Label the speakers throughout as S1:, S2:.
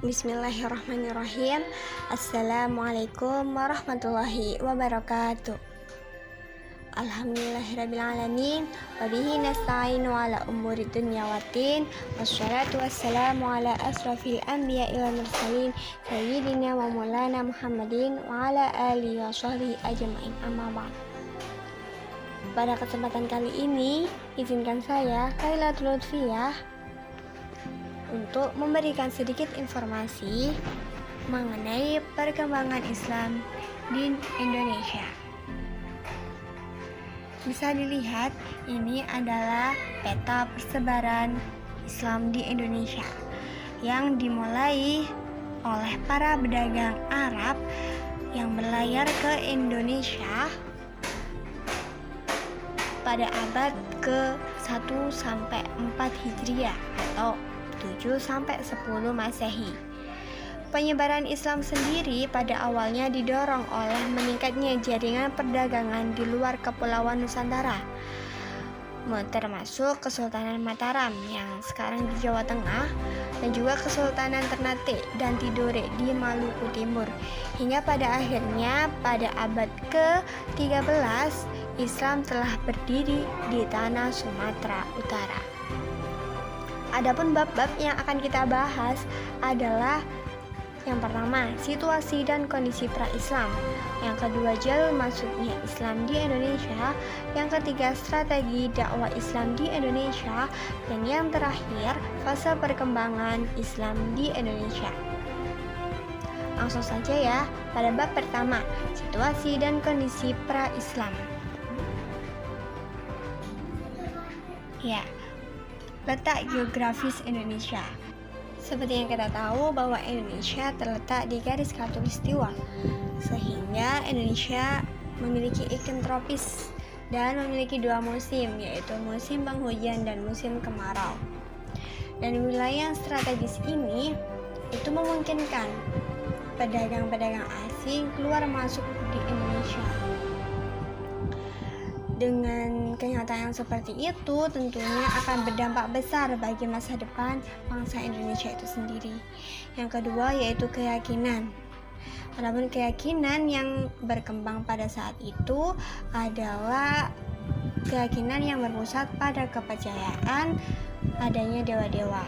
S1: Bismillahirrahmanirrahim. Assalamualaikum warahmatullahi wabarakatuh. Alhamdulillahirrabbilalamin. Wabihi nasta'inu ala umuri dunya waddin. Wassalatu wassalamu ala asrafil anbiya wal mursalin sayyidina wa maulana Muhammadin wa ala alihi wa sahbihi ajma'in, amma ba'd. Pada kesempatan kali ini, izinkan saya, Khailatul Lutfiyah, untuk memberikan sedikit informasi mengenai perkembangan Islam di Indonesia. Bisa dilihat, ini adalah peta persebaran Islam di Indonesia yang dimulai oleh para pedagang Arab yang berlayar ke Indonesia pada abad ke-1 sampai 4 Hijriah atau 7 sampai 10 Masehi. Penyebaran Islam sendiri pada awalnya didorong oleh meningkatnya jaringan perdagangan di luar Kepulauan Nusantara, termasuk Kesultanan Mataram yang sekarang di Jawa Tengah, dan juga Kesultanan Ternate dan Tidore di Maluku Timur. Hingga pada akhirnya pada abad ke-13 Islam telah berdiri di tanah Sumatera Utara. Adapun bab-bab yang akan kita bahas adalah yang pertama, situasi dan kondisi pra-Islam. Yang kedua, jalur masuknya Islam di Indonesia. Yang ketiga, strategi dakwah Islam di Indonesia. Dan yang terakhir, fase perkembangan Islam di Indonesia. Langsung saja ya, pada bab pertama, situasi dan kondisi pra-Islam. Ya, letak geografis Indonesia. Seperti yang kita tahu bahwa Indonesia terletak di garis khatulistiwa, sehingga Indonesia memiliki iklim tropis dan memiliki 2 musim, yaitu musim penghujan dan musim kemarau. Dan wilayah yang strategis ini itu memungkinkan pedagang-pedagang asing keluar masuk di Indonesia. Dengan kenyataan yang seperti itu, tentunya akan berdampak besar bagi masa depan bangsa Indonesia itu sendiri. Yang kedua yaitu keyakinan. Adapun keyakinan yang berkembang pada saat itu adalah keyakinan yang berpusat pada kepercayaan adanya dewa-dewa.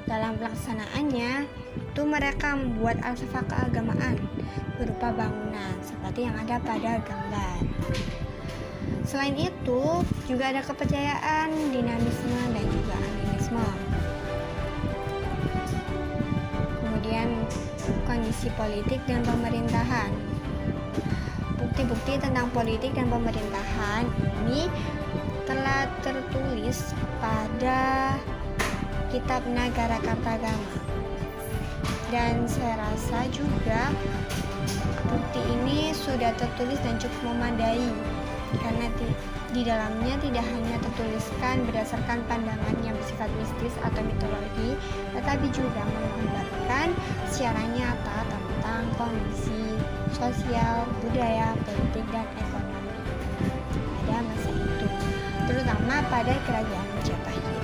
S1: Dalam pelaksanaannya, itu mereka membuat artefak keagamaan berupa bangunan seperti yang ada pada gambar. Selain itu, juga ada kepercayaan, dinamisme, dan juga animisme. Kemudian, kondisi politik dan pemerintahan. Bukti-bukti tentang politik dan pemerintahan ini telah tertulis pada Kitab Nagara Kartagama. Dan saya rasa juga bukti ini sudah tertulis dan cukup memadai, karena di dalamnya tidak hanya tertuliskan berdasarkan pandangan yang bersifat mistis atau mitologi, tetapi juga menggambarkan secara nyata tentang kondisi sosial, budaya, politik, dan ekonomi pada masa itu, terutama pada kerajaan Majapahit.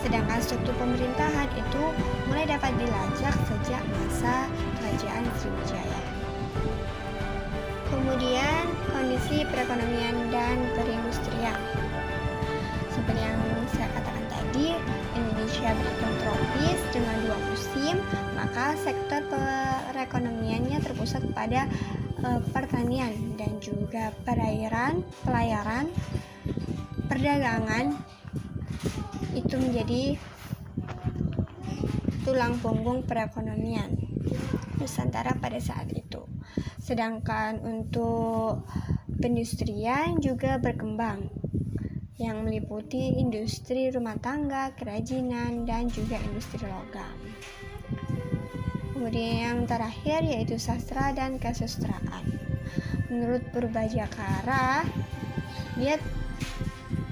S1: Sedangkan struktur pemerintahan itu mulai dapat dilacak sejak masa kerajaan Sriwijaya. Kemudian kondisi perekonomian dan perindustrian. Seperti yang saya katakan tadi, Indonesia beriklim tropis dengan 2 musim, maka sektor perekonomiannya terpusat pada pertanian dan juga pelayaran, perdagangan itu menjadi tulang punggung perekonomian Nusantara pada saat itu. Sedangkan untuk perindustrian juga berkembang, yang meliputi industri rumah tangga, kerajinan, dan juga industri logam. Kemudian yang terakhir yaitu sastra dan kesusastraan. Menurut Purbajakara, dia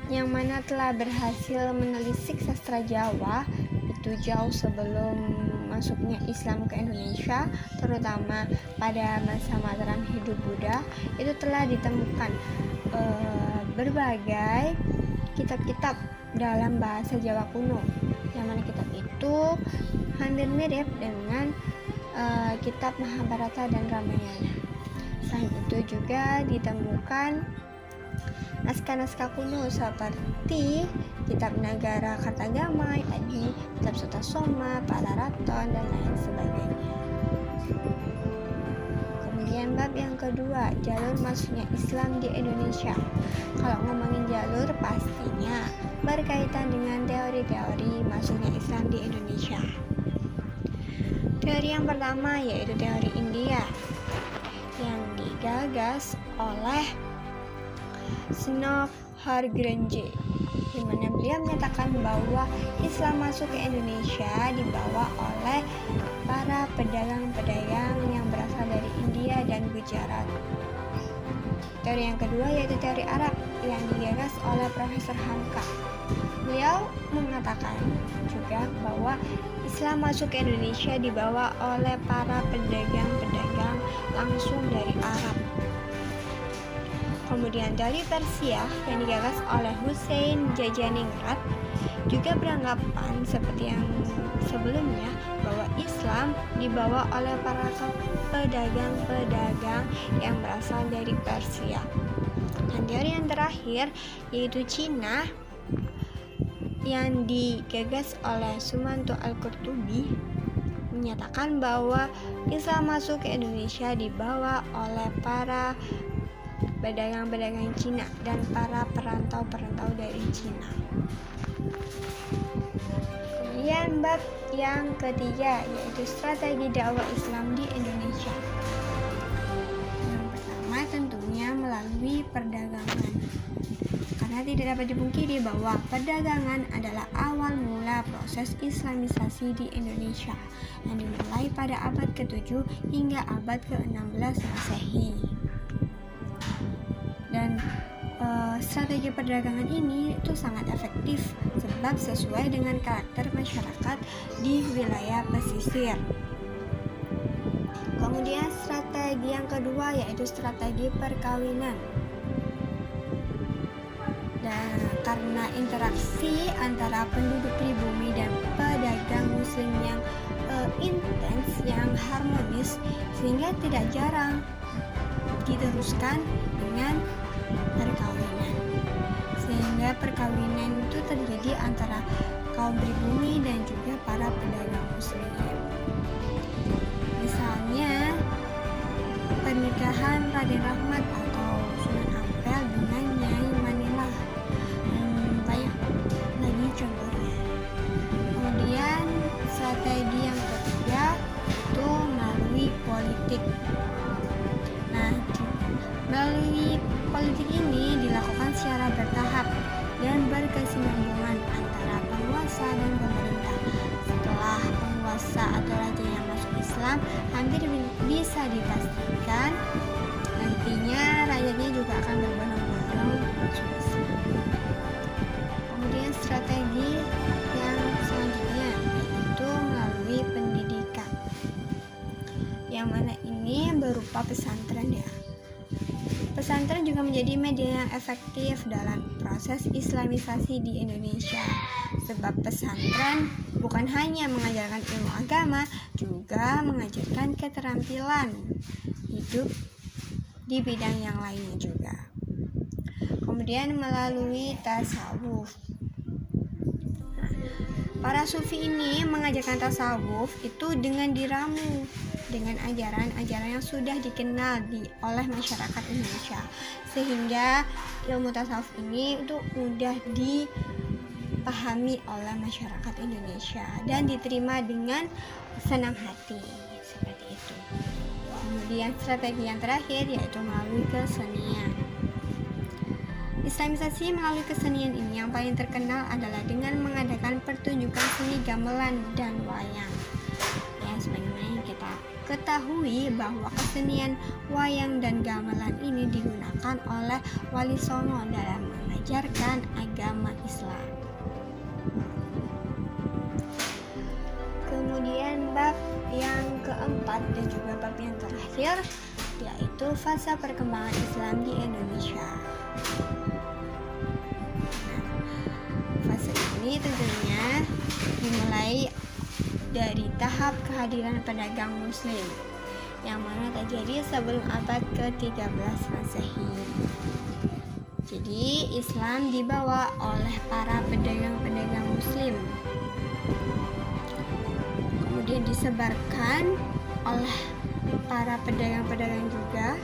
S1: yang mana telah berhasil menelisik sastra Jawa itu jauh sebelum masuknya Islam ke Indonesia, terutama pada masa Mataram hidup Buddha, itu telah ditemukan berbagai kitab-kitab dalam bahasa Jawa kuno, yang mana kitab itu hampir mirip dengan kitab Mahabharata dan Ramayana. Selain itu juga ditemukan naskah-naskah kuno seperti kitab Nagara Kartagama, kitab Sutasoma, Palaraton, dan lain sebagainya. Kemudian bab yang kedua, jalur masuknya Islam di Indonesia. Kalau ngomongin jalur, pastinya berkaitan dengan teori-teori masuknya Islam di Indonesia. Teori yang pertama yaitu teori India yang digagas oleh Snokhargrenje, di mana beliau menyatakan bahwa Islam masuk ke Indonesia dibawa oleh para pedagang-pedagang yang berasal dari India dan Gujarat. Teori yang kedua yaitu teori Arab yang digagas oleh Profesor Hamka. Beliau mengatakan juga bahwa Islam masuk ke Indonesia dibawa oleh para pedagang-pedagang langsung dari Arab. Kemudian dari Persia yang digagas oleh Hussein Jajaningrat juga beranggapan seperti yang sebelumnya bahwa Islam dibawa oleh para pedagang-pedagang yang berasal dari Persia. Dan teori yang terakhir yaitu Cina yang digagas oleh Sumanto Al-Qurtubi menyatakan bahwa Islam masuk ke Indonesia dibawa oleh para pedagang-pedagang Cina dan para perantau-perantau dari Cina. Kemudian bab yang ketiga yaitu strategi dakwah Islam di Indonesia. Yang pertama tentunya melalui perdagangan. Karena tidak dapat dipungkiri bahwa perdagangan adalah awal mula proses Islamisasi di Indonesia yang dimulai pada abad ke-7 hingga abad ke-16 Masehi. Dan strategi perdagangan ini itu sangat efektif sebab sesuai dengan karakter masyarakat di wilayah pesisir. Kemudian strategi yang kedua yaitu strategi perkawinan. Dan karena interaksi antara penduduk pribumi dan pedagang muslim yang intens, yang harmonis, sehingga tidak jarang diteruskan dengan perkawinan. Sehingga perkawinan itu terjadi antara kaum pribumi dan juga para pedagang muslim. Misalnya pernikahan Raden Rahmat atau Sunan Ampel dengan Nyai Manila. Banyak lagi contohnya. Kemudian strategi yang ketiga itu melalui politik. Nah, melalui politik ini dilakukan secara bertahap dan berkesinambungan antara penguasa dan pemerintah. Setelah penguasa atau raja yang masuk Islam, hampir bisa dipastikan nantinya rakyatnya juga akan berbondong-bondong masuk Islam. Kemudian strategi yang selanjutnya yaitu melalui pendidikan, yang mana ini berupa pesantren ya. Pesantren juga menjadi media yang efektif dalam proses Islamisasi di Indonesia, sebab pesantren bukan hanya mengajarkan ilmu agama, juga mengajarkan keterampilan hidup di bidang yang lainnya juga. Kemudian melalui tasawuf. Para sufi ini mengajarkan tasawuf itu dengan diramu dengan ajaran-ajaran yang sudah dikenal oleh masyarakat Indonesia, sehingga ilmu tasawuf ini itu mudah dipahami oleh masyarakat Indonesia dan diterima dengan senang hati seperti itu. Kemudian strategi yang terakhir yaitu melalui kesenian. Islamisasi melalui kesenian ini yang paling terkenal adalah dengan mengadakan pertunjukan seni gamelan dan wayang. Ya, sebagaimana yang kita ketahui bahwa kesenian wayang dan gamelan ini digunakan oleh Wali Songo dalam mengajarkan agama Islam. Kemudian bab yang keempat dan juga bab yang terakhir yaitu fase perkembangan Islam di Indonesia. Fase ini tentunya dimulai dari tahap kehadiran pedagang muslim yang mana terjadi sebelum abad ke-13 Masehi. Jadi Islam dibawa oleh para pedagang-pedagang muslim, kemudian disebarkan oleh para pedagang-pedagang juga,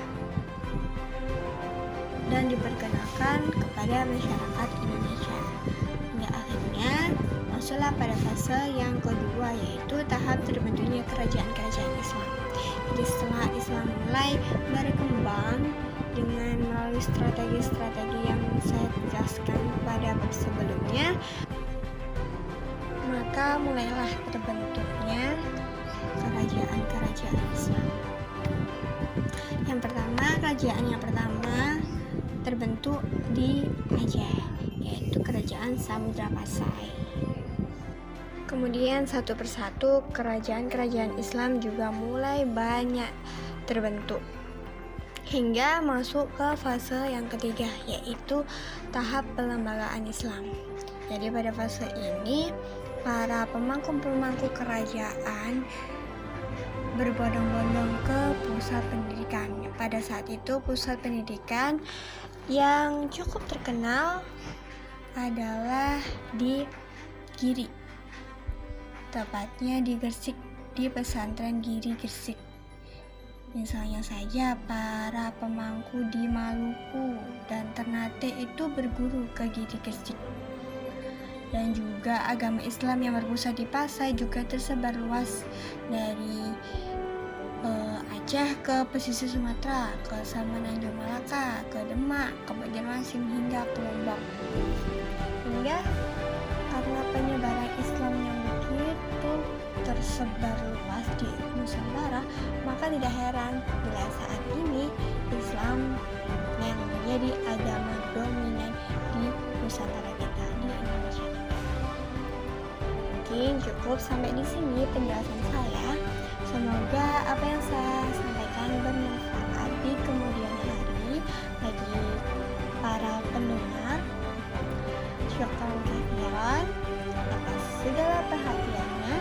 S1: dan diperkenalkan kepada masyarakat Indonesia. Hingga akhirnya masuklah pada fase yang kedua, yaitu tahap terbentuknya kerajaan-kerajaan Islam. Jadi setelah Islam mulai berkembang dengan melalui strategi-strategi yang saya jelaskan pada bab sebelumnya, maka mulailah terbentuknya kerajaan-kerajaan Islam. Kerajaan yang pertama terbentuk di Aceh, yaitu kerajaan Samudra Pasai. Kemudian satu persatu kerajaan-kerajaan Islam juga mulai banyak terbentuk hingga masuk ke fase yang ketiga, yaitu tahap pelembagaan Islam. Jadi pada fase ini para pemangku-pemangku kerajaan berbondong-bondong ke pusat pendidikan. Pada saat itu pusat pendidikan yang cukup terkenal adalah di Giri, tepatnya di Gresik, di pesantren Giri Gresik. Misalnya saja para pemangku di Maluku dan Ternate itu berguru ke Giri Gresik. Dan juga agama Islam yang berpusat di Pasai juga tersebar luas dari Aceh ke pesisir Sumatera, ke Semenanjung Malaka, ke Demak, ke Banjarmasin hingga ke Lombok. Hingga karena penyebaran Islam yang begitu tersebar luas di Nusantara, maka tidak heran bila saat ini Islam yang menjadi agama dominan di Nusantara kita, di Indonesia. Mungkin cukup sampai di sini penjelasan saya. Semoga apa yang saya sampaikan bermanfaat di kemudian hari bagi para pendengar. Syukran katsiran atas segala perhatiannya.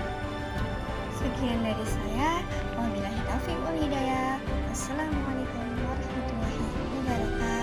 S1: Sekian dari saya. Wabillahi taufiq wal hidayah. Wassalamualaikum warahmatullahi wabarakatuh.